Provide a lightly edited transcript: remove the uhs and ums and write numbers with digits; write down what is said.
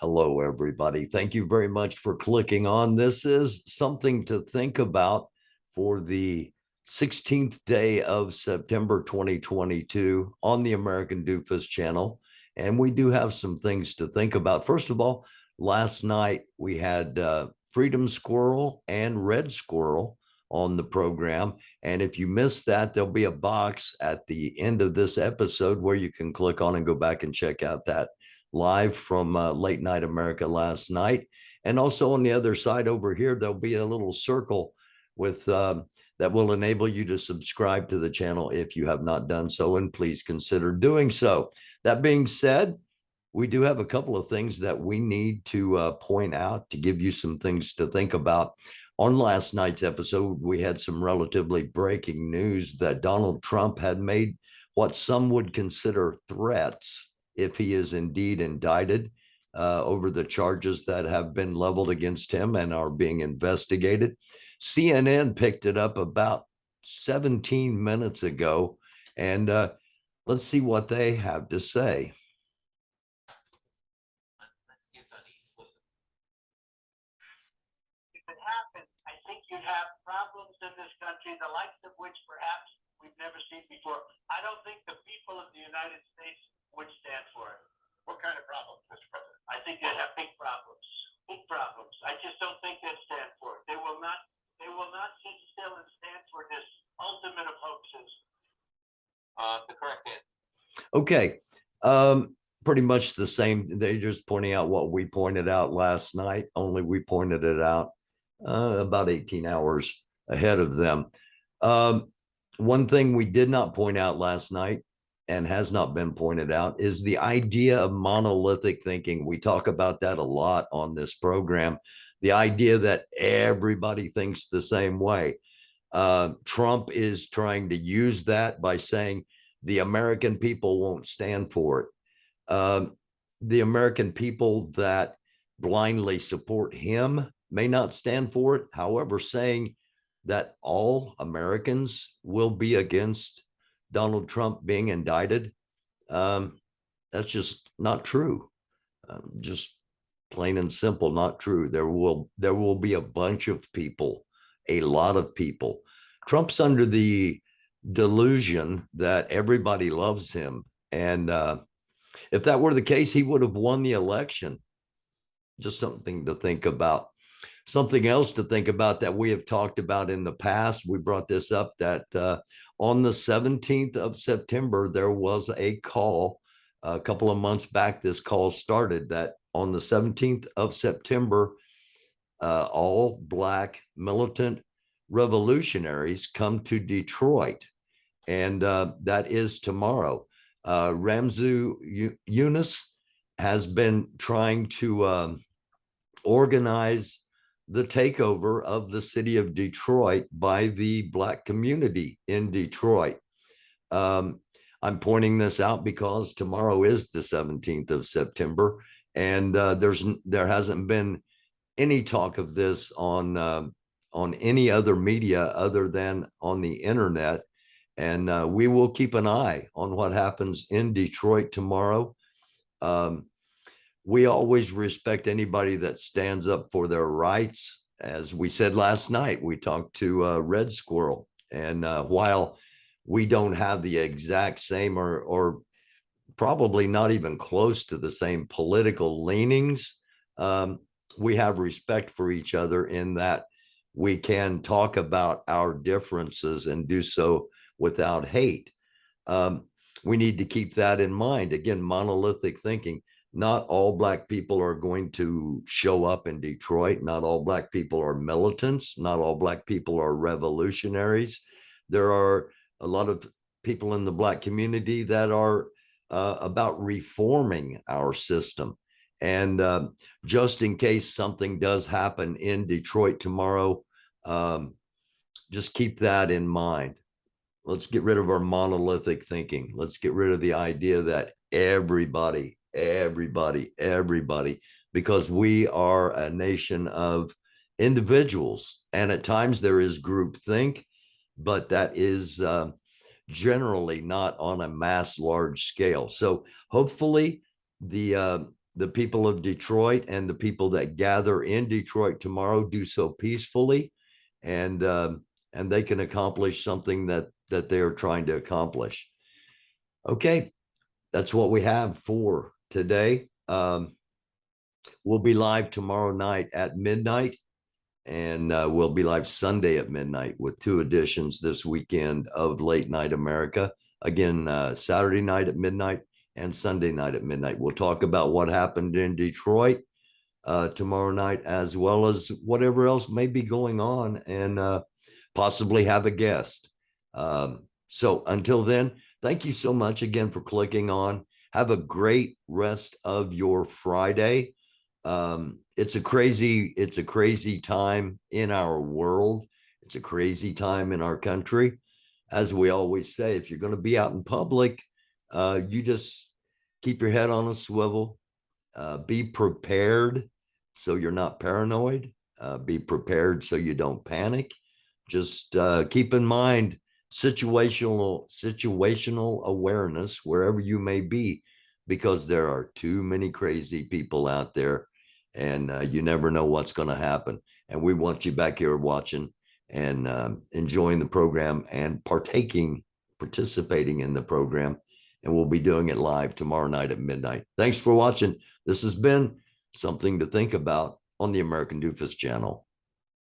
Hello, everybody. Thank you very much for clicking on. This is something to think about for the 16th day of September 2022 on the American Doofus channel. And we do have some things to think about. First of all, last night we had Freedom Squirrel and Red Squirrel on the program. And if you missed that, there'll be a box at the end of this episode where you can click on and go back and check out that live from Late Night America last night. And also on the other side over here, there'll be a little circle with that will enable you to subscribe to the channel if you have not done so, and please consider doing so. That being said, we do have a couple of things that we need to point out to give you some things to think about. On last night's episode, we had some relatively breaking news that Donald Trump had made what some would consider threats if he is indeed indicted over the charges that have been leveled against him and are being investigated. CNN picked it up about 17 minutes ago, and let's see what they have to say. If it happened, I think you'd have problems in this country, the likes of which perhaps we've never seen before. I don't think the people of the United States would stand for it. What kind of problems, Mr. President? I think they'd have big problems. Big problems. I just don't think they'd stand for it. They will not sit still and stand for this ultimate of hoaxes. The correct answer. Okay. Pretty much the same. They're just pointing out what we pointed out last night, only we pointed it out about 18 hours ahead of them. One thing we did not point out last night and has not been pointed out is the idea of monolithic thinking. We talk about that a lot on this program. The idea that everybody thinks the same way. Trump is trying to use that by saying the American people won't stand for it. The American people that blindly support him may not stand for it. However, saying that all Americans will be against Donald Trump being indicted, that's just not true. Just plain and simple, not true. There will be a bunch of people, a lot of people. Trump's under the delusion that everybody loves him, and if that were the case, he would have won the election. Just something to think about. Something else to think about that we have talked about in the past. We brought this up that on the 17th of September, there was a call a couple of months back. This call started that on the 17th of September, all Black militant revolutionaries come to Detroit. And that is tomorrow. Ramzu Yunus has been trying to organize the takeover of the city of Detroit by the Black community in Detroit. I'm pointing this out because tomorrow is the 17th of September, and there hasn't been any talk of this on any other media other than on the internet. And we will keep an eye on what happens in Detroit tomorrow. We always respect anybody that stands up for their rights. As we said last night, we talked to Red Squirrel, and while we don't have the exact same or probably not even close to the same political leanings, we have respect for each other in that we can talk about our differences and do so without hate. We need to keep that in mind. Again, monolithic thinking. Not all Black people are going to show up in Detroit. Not all Black people are militants. Not all Black people are revolutionaries. There are a lot of people in the Black community that are about reforming our system. And just in case something does happen in Detroit tomorrow, just keep that in mind. Let's get rid of our monolithic thinking. Let's get rid of the idea that everybody, because we are a nation of individuals. And at times there is groupthink, but that is generally not on a mass large scale. So hopefully the the people of Detroit and the people that gather in Detroit tomorrow do so peacefully, and they can accomplish something that they are trying to accomplish. Okay, that's what we have for today. We'll be live tomorrow night at midnight, and we'll be live Sunday at midnight with 2 editions this weekend of Late Night America. Again, Saturday night at midnight and Sunday night at midnight. We'll talk about what happened in Detroit tomorrow night, as well as whatever else may be going on, and possibly have a guest. So until then, thank you so much again for clicking on. Have a great rest of your Friday. It's a crazy time in our world. It's a crazy time in our country. As we always say, if you're going to be out in public, you just keep your head on a swivel. Be prepared so you're not paranoid. Be prepared so you don't panic. Just keep in mind situational awareness wherever you may be, because there are too many crazy people out there, and you never know what's going to happen. And we want you back here watching and enjoying the program and participating in the program. And we'll be doing it live tomorrow night at midnight. Thanks for watching. This has been Something to Think About on the American Doofus channel.